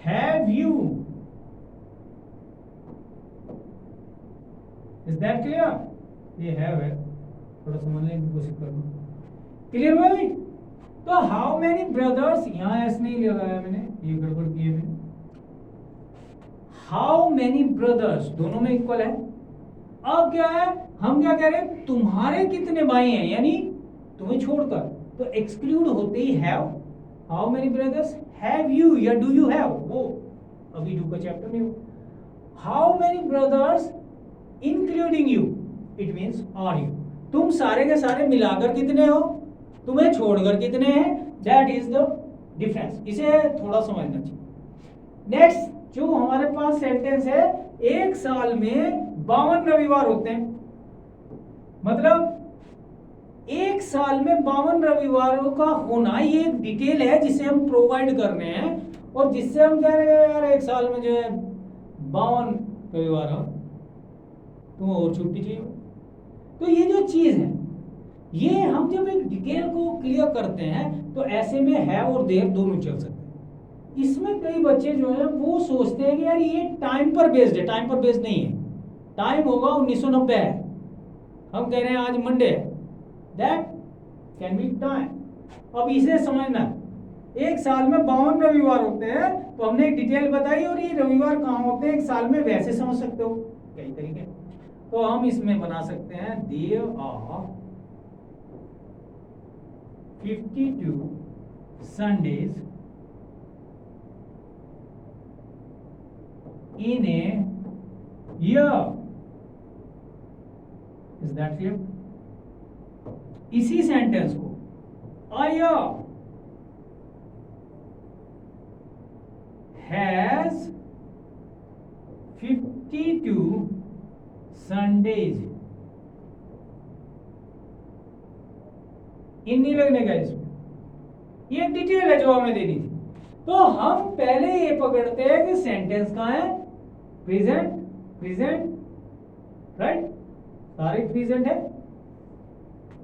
A: Have you? Is that clear? ये have है, थोड़ा समझने की कोशिश करना। क्लियर हुआ भाई? तो हाउ मेनी ब्रदर्स, यहाँ एस नहीं लगाया मैंने, ये गड़बड़ की है मैंने। हाउ मेनी ब्रदर्स दोनों में इक्वल है। अब क्या है, हम क्या कह रहे हैं, तुम्हारे कितने भाई हैं, यानी तुम्हें छोड़कर, तो एक्सक्लूड होते ही have. How many brothers have you या डू यू हैव, वो अभी डू का चैप्टर नहीं हो। How many brothers including you, it means are you, तुम सारे के सारे मिलाकर कितने हो, तुम्हें छोड़कर कितने हैं, दैट इज द डिफरेंस। इसे थोड़ा समझना चाहिए। नेक्स्ट जो हमारे पास सेंटेंस है, एक साल में 52 रविवार होते हैं, मतलब एक साल में 52 रविवारों का होना, ये एक डिटेल है जिसे हम प्रोवाइड कर रहे हैं और जिससे हम कह रहे हैं यार एक साल में जो है 52 रविवार हो, तुम्हें और छुट्टी चाहिए। तो ये जो चीज है, ये हम जब एक डिटेल को क्लियर करते हैं तो ऐसे में है और देर दोनों चल सकते हैं। इसमें कई बच्चे जो है वो सोचते हैं कि यार ये टाइम पर बेस्ड है, टाइम पर बेस्ड नहीं है, टाइम होगा 1990 है, हम कह रहे हैं आज मंडे है, दैट कैन बी टाइम। अब इसे समझना, एक साल में 52 रविवार होते हैं, तो हमने एक डिटेल बताई और ये रविवार कहाँ होते हैं एक साल में, वैसे समझ सकते हो कई तरीके। तो हम इसमें बना सकते हैं there are 52 Sundays in a year. Is that clear? इसी सेंटेंस को a year has 52 Sundays, in नहीं लगने का इसमें, ये डिटेल है जो हमें देनी थी। तो हम पहले ये पकड़ते हैं कि सेंटेंस कहाँ है, प्रेजेंट, प्रेजेंट, राइट, सारे प्रेजेंट है,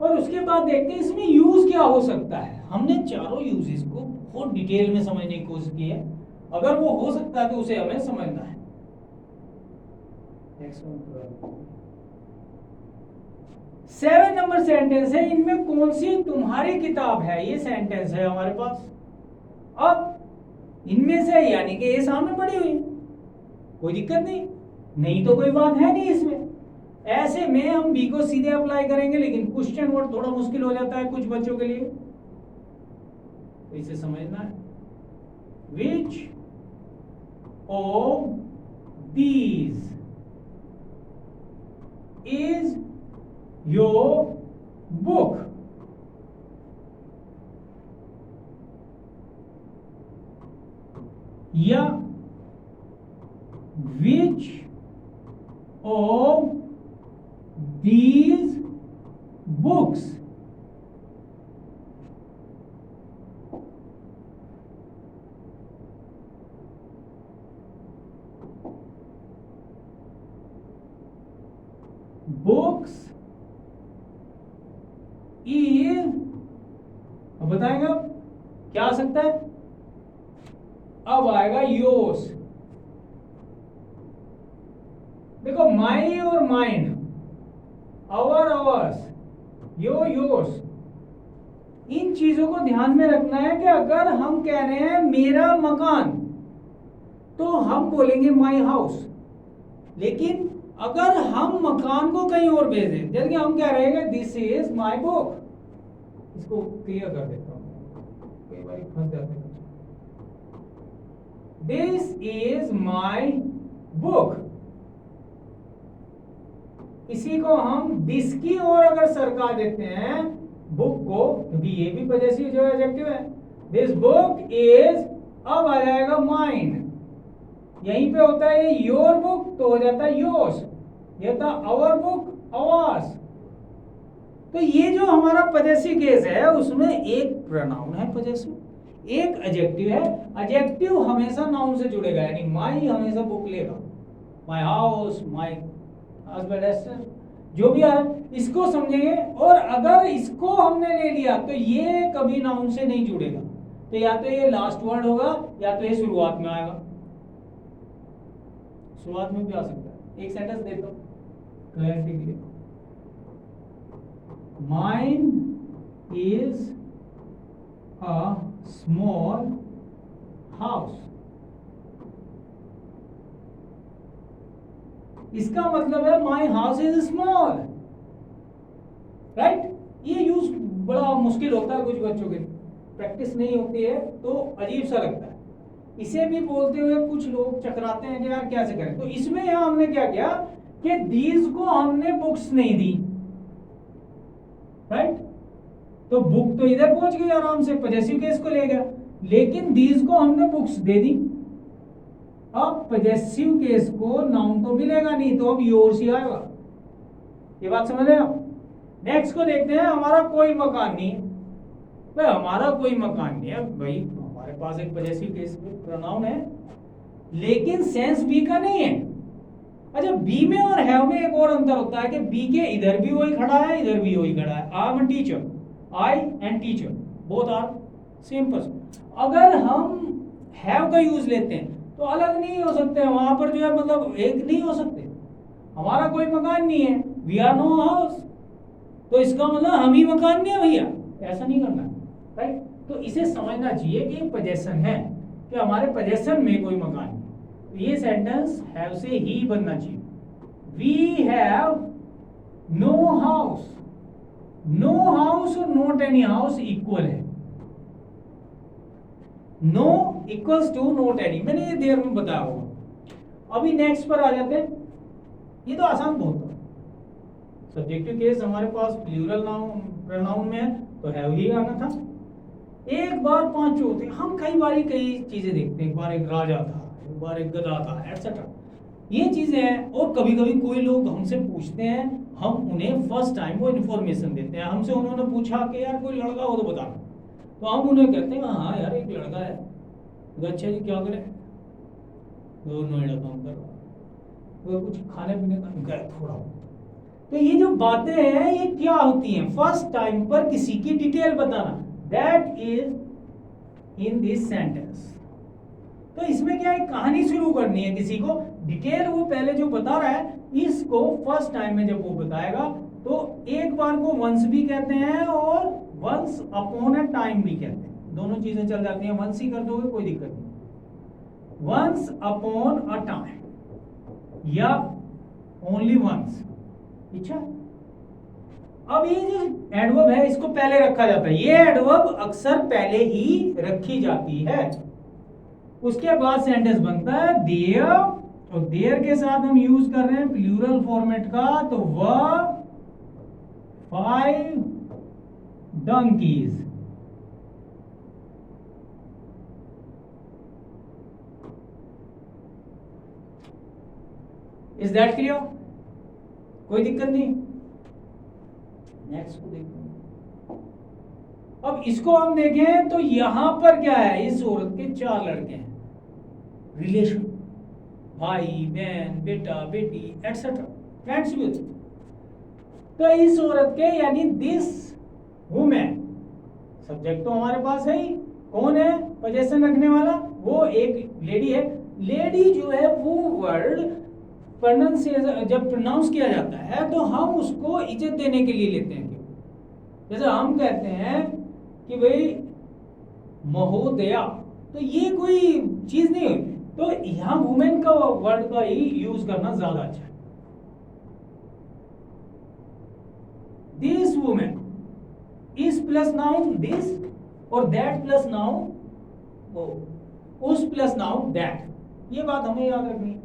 A: और उसके बाद देखते हैं इसमें यूज क्या हो सकता है। हमने चारों यूजेस को बहुत डिटेल में समझने की कोशिश की है, अगर वो हो सकता है तो उसे हमें समझना है। 7 नंबर सेंटेंस है, इनमें कौन सी तुम्हारी किताब है, ये सेंटेंस है हमारे पास। अब इनमें से यानी कि ये सामने पड़ी हुई, कोई दिक्कत नहीं, नहीं तो कोई बात है नहीं इसमें। ऐसे में हम बी को सीधे अप्लाई करेंगे, लेकिन क्वेश्चन वर्ड थोड़ा मुश्किल हो जाता है कुछ बच्चों के लिए, तो इसे समझना है। Which of these is your book, या which of these books is, अब बताएंगे अब क्या आ सकता है, अब आएगा योर्स। देखो माई और माइन, आवर आवर्स, योर्स, इन चीजों को ध्यान में रखना है कि अगर हम कह रहे हैं मेरा मकान तो हम बोलेंगे माई हाउस, लेकिन अगर हम मकान को कहीं और भेज दें, जैसे कि हम कह रहे हैं दिस इज माई बुक, इसको क्लियर कर देता हूं, कई बार फंस जाते हैं। दिस इज माई बुक, इसी को हम दिस की ओर अगर सरका देते हैं बुक को, क्योंकि ये भी पजेसिव जो एडजेक्टिव है, दिस बुक इज, अब आ जाएगा माइन, यहीं पे होता है योर बुक तो हो जाता है योर्स, ये होता आवर बुक आवर्स। तो ये जो हमारा पजेसिव केस है उसमें एक प्रोनाउन है पजेसिव, एक एडजेक्टिव है। एडजेक्टिव हमेशा नाउन से जुड़ेगा, यानी माई हमेशा बुक लेगा, माई हाउस, माई हस्बैंड, जो भी आ रहा है इसको समझेंगे। और अगर इसको हमने ले लिया तो ये कभी नाउन से नहीं जुड़ेगा, तो या तो ये लास्ट वर्ड होगा या तो ये शुरुआत में आएगा, शुरुआत में भी आ सकता है। एक सेंटेंस देता हूं क्लैरिटी के लिए, mine is a small house, इसका मतलब है my house is small, right. ये यूज बड़ा मुश्किल होता है कुछ बच्चों के, प्रैक्टिस नहीं होती है तो अजीब सा लगता है, इसे भी बोलते हुए कुछ लोग चकराते हैं कि यार कैसे करें। तो इसमें यहां हमने क्या किया कि दीज को हमने बुक्स नहीं दी, राइट, तो बुक तो इधर पहुंच गई आराम से, पजेसिव केस को ले गया, लेकिन दीज को हमने बुक्स दे दी। अब पजेसिव केस को नाउन तो मिलेगा नहीं, तो अब योर्स ही आएगा, ये बात समझ रहे हैं आप। नेक्स्ट को देखते हैं, हमारा कोई मकान नहीं है, भाई हमारा कोई मकान नहीं है, भाई हमारे पास एक पजेसिव केस प्रोनाउन है लेकिन सेंस बी का नहीं है। अच्छा, बी में और हैव में एक और अंतर होता है कि बी के इधर भी वही खड़ा है इधर भी वही खड़ा है, I am teacher, I and teacher both are same person. अगर हम हैव का यूज लेते हैं तो अलग नहीं हो सकते, वहां पर जो है मतलब एक नहीं हो सकते, हमारा कोई मकान नहीं है, वी आर नो हाउस, तो इसका मतलब हम ही मकान नहीं है भैया, ऐसा नहीं करना, राइट। तो इसे समझना चाहिए कि पजेशन है, कि हमारे पजेशन में कोई मकान नहीं, तो ये सेंटेंस हैव से ही बनना चाहिए। We have no house, no house और नॉट एनी हाउस इक्वल है, no equals to not any, मैंने ये देर में बताया होगा। अभी नेक्स्ट पर आ जाते हैं, ये तो आसान बहुत था, सब्जेक्टिव केस हमारे पास प्लूरल नाउन प्रोनाउन में है तो हैव ही आना था। एक बार पांच होते, हम कई बार कई चीजें देखते हैं, एक बार एक राजा था, एक बार एक गधा था, एटसेट्रा, ये चीजें हैं। और कभी कभी कोई लोग हमसे पूछते हैं, हम उन्हें फर्स्ट टाइम वो इन्फॉर्मेशन देते हैं, हमसे उन्होंने पूछा कि यार कोई लड़का हो तो बताना, तो हम उन्हें कहते हैं हाँ यार एक लड़का है, तो अच्छा जी क्या करें, वो नोएडा काम कर रहा, वो कुछ खाने पीने का गया थोड़ा। तो ये जो बातें हैं ये क्या होती हैं, फर्स्ट टाइम पर किसी की डिटेल बताना, that is in this sentence. तो इसमें क्या है, कहानी शुरू करनी है किसी को, डिटेल वो पहले जो बता रहा है इसको फर्स्ट टाइम में जब वो बताएगा तो एक बार को वंस भी कहते हैं और वंस अपॉन अ टाइम भी कहते हैं, दोनों चीजें चल जाती हैं, वंस ही कर दोगे कोई दिक्कत नहीं, वंस अपॉन अ टाइम या ओनली वंस। अच्छा, अब ये जो एडवर्ब है इसको पहले रखा जाता है, ये एडवर्ब अक्सर पहले ही रखी जाती है, उसके बाद सेंटेंस बनता है देयर, और देयर के साथ हम यूज कर रहे हैं प्लूरल फॉर्मेट का, तो वह 5 donkeys, इज दैट क्लियर, कोई दिक्कत नहीं। नेक्स्ट को देखते हैं। अब इसको हम देखें तो यहां पर क्या है, इस औरत के 4 लड़के हैं, रिलेशन, भाई बहन बेटा बेटी एटसेट्रा, फ्रेंड्स भी होते। तो इस औरत के यानी दिस वुमेन, सब्जेक्ट तो हमारे पास है ही, कौन है पोजेशन रखने वाला, वो एक लेडी है। लेडी जो है वो वर्ड प्रोनाउंसिएशन जब प्रोनाउंस किया जाता है तो हम उसको इज्जत देने के लिए लेते हैं। जैसे हम कहते हैं कि भाई महोदया, तो ये कोई चीज नहीं हुई, तो यहां वुमेन का वर्ड का ही यूज करना ज्यादा अच्छा है। दिस वुमेन, इस प्लस नाउन दिस और दैट प्लस नाउन वो, उस प्लस नाउन दैट, ये बात हमें याद रखनी है।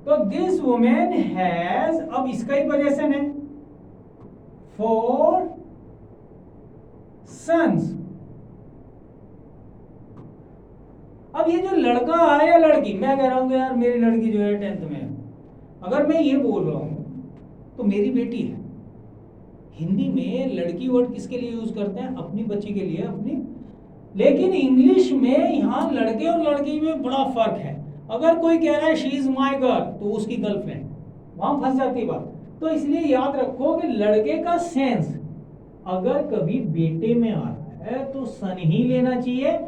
A: तो दिस वुमेन हैज, अब इसका ही पोजीशन है, 4 सन्स। अब ये जो लड़का है या लड़की, मैं कह रहा हूं कि यार मेरी लड़की जो है 10th में है, अगर मैं ये बोल रहा हूं तो मेरी बेटी है। हिंदी में लड़की वर्ड किसके लिए यूज करते हैं, अपनी बच्ची के लिए, अपनी। लेकिन इंग्लिश में यहां लड़के और लड़की में बड़ा फर्क है। अगर कोई कह रहा है शी इज माई गर्ल, तो उसकी गर्लफ्रेंड, वहां फंस जाती है बात। तो इसलिए याद रखो कि लड़के का सेंस अगर कभी बेटे में आ रहा है तो सन ही लेना चाहिए,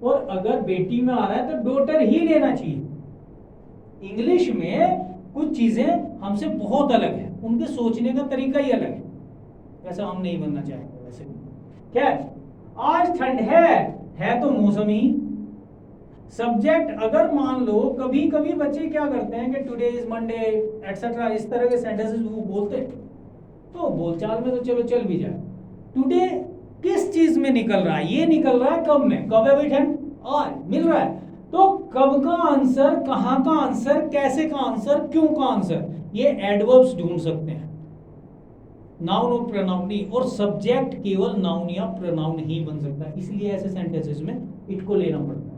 A: और अगर बेटी में आ रहा है तो डॉटर ही लेना चाहिए। इंग्लिश में कुछ चीजें हमसे बहुत अलग है, उनके सोचने का तरीका ही अलग है, वैसा हम नहीं बनना चाहेंगे। वैसे क्या आज ठंड है तो मौसम ही। सब्जेक्ट अगर मान लो कभी कभी बच्चे क्या करते हैं कि टुडे इज मंडे एटसेट्रा, इस तरह के सेंटेंसेस वो बोलते हैं, तो बोलचाल में तो चलो चल भी जाए। टुडे किस चीज में निकल रहा है, ये निकल रहा है कब में, कब है भाई ठंड, आज मिल रहा है। तो कब का आंसर, कहां का आंसर, कैसे का आंसर, क्यों का आंसर, ये एडवर्ब्स ढूंढ सकते हैं, नाउन और प्रोनाउन नहीं। और सब्जेक्ट केवल नाउन या प्रोनाउन ही बन सकता है, इसलिए ऐसे सेंटेंसेस में इट को लेना पड़ता है।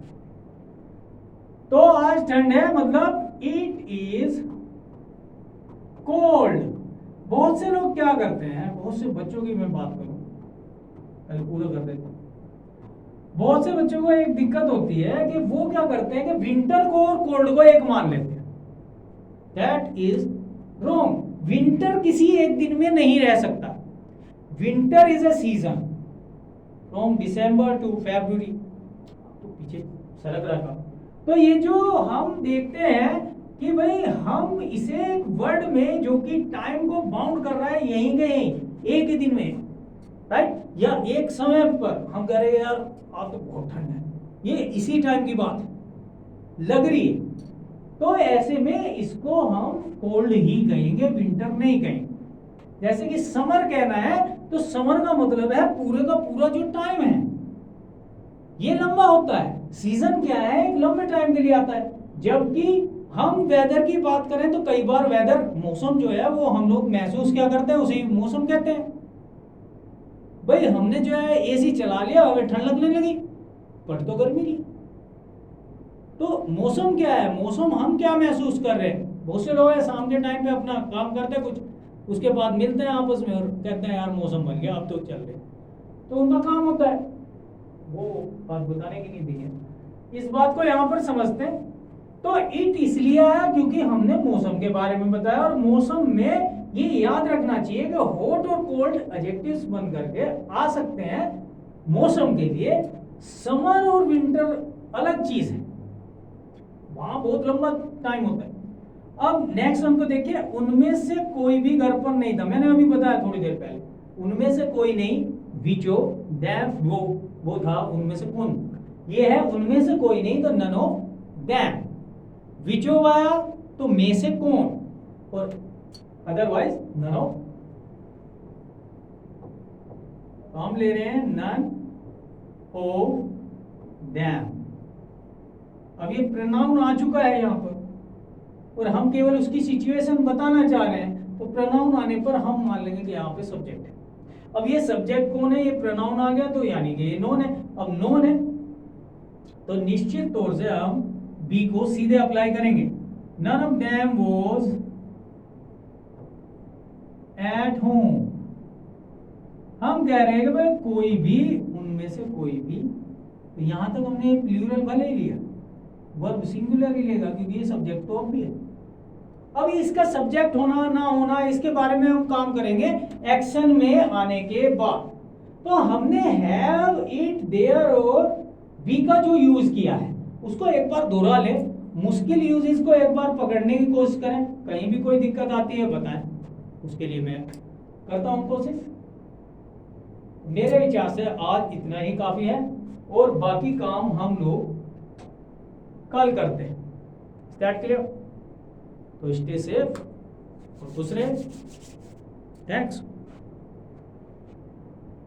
A: तो आज ठंड है मतलब इट इज कोल्ड। बहुत से लोग क्या करते हैं, बहुत से बच्चों की मैं बात करूं, पहले पूरा कर देते हैं। बहुत से बच्चों को एक दिक्कत होती है कि वो क्या करते हैं कि विंटर को और कोल्ड को एक मान लेते हैं। That is wrong. विंटर किसी एक दिन में नहीं रह सकता। Winter is a season from December to February, तो पीछे सरक रखा। तो ये जो हम देखते हैं कि भाई हम इसे एक वर्ड में जो कि टाइम को बाउंड कर रहा है यहीं कहीं एक ही दिन में, राइट, या एक समय पर हम कह रहे हैं यार आज तो बहुत ठंड है, ये इसी टाइम की बात है लग रही है, तो ऐसे में इसको हम कोल्ड ही कहेंगे, विंटर नहीं कहेंगे। जैसे कि समर कहना है तो समर का मतलब है पूरे का पूरा जो टाइम है ये लंबा होता है। सीजन क्या है, एक लंबे टाइम के लिए आता है। जबकि हम वेदर की बात करें तो कई बार वेदर, मौसम जो है वो हम लोग महसूस क्या करते हैं, उसे मौसम कहते हैं। भाई हमने जो है एसी चला लिया, हमें ठंड लगने लगी, पर तो गर्मी रही। तो मौसम क्या है, मौसम हम क्या महसूस कर रहे हैं। बहुत से लोग हैं शाम के टाइम पे अपना काम करते हैं कुछ, उसके बाद मिलते हैं आपस में और कहते हैं यार मौसम बन गया अब तो चल रहे, तो उनका काम होता है, वो बात बताने की नहीं दी है। इस बात को यहाँ पर समझते हैं। तो इट इसलिए आया क्योंकि हमने मौसम के बारे में बताया, और मौसम में ये याद रखना चाहिए कि हॉट और कोल्ड एडजेक्टिव्स बन करके आ सकते हैं मौसम के लिए। समर और विंटर अलग चीज है, वहां बहुत लंबा टाइम होता है। अब नेक्स्ट हमको देखिए, उनमें से कोई भी घर पर नहीं था, मैंने अभी बताया थोड़ी देर पहले, उनमें से कोई नहीं, विचो दैम वो था, उनमें से कौन, ये है उनमें से कोई नहीं, तो नन ऑफ दैम। विचो आया तो में से कौन, और अदरवाइज नन ऑफ, तो हम ले रहे हैं नन ऑफ दैम। अब ये प्रोनाउन आ चुका है यहां पर, और हम केवल उसकी सिचुएशन बताना चाह रहे हैं, तो प्रोनाउन आने पर हम मान लेंगे कि यहाँ पे सब्जेक्ट है। अब ये सब्जेक्ट कौन है, ये प्रोनाउन आ गया तो यानी कि ये नोन है। अब नोन है तो निश्चित तौर से हम बी को सीधे अप्लाई करेंगे। None of them was at home, हम कह रहे हैं कि भाई कोई भी उनमें से कोई भी, तो यहां तक हमने प्लूरल भले ही लिया, वर्ब सिंगुलर ही लेगा क्योंकि ये सब्जेक्ट तो अब भी है। अब इसका सब्जेक्ट होना ना होना इसके बारे में हम काम करेंगे एक्शन में आने के बाद। तो हमने हैव, इट, देयर और बी का जो यूज किया है उसको एक बार दोहरा ले, मुश्किल यूजेस को एक बार पकड़ने की कोशिश करें, कहीं भी कोई दिक्कत आती है बताएं, उसके लिए मैं करता हूं कोशिश। मेरे विचार से आज इतना ही काफी है और बाकी काम हम लोग कल करते हैं। Start clear? तो स्टे सेफ और खुश रहे। थैंक्स।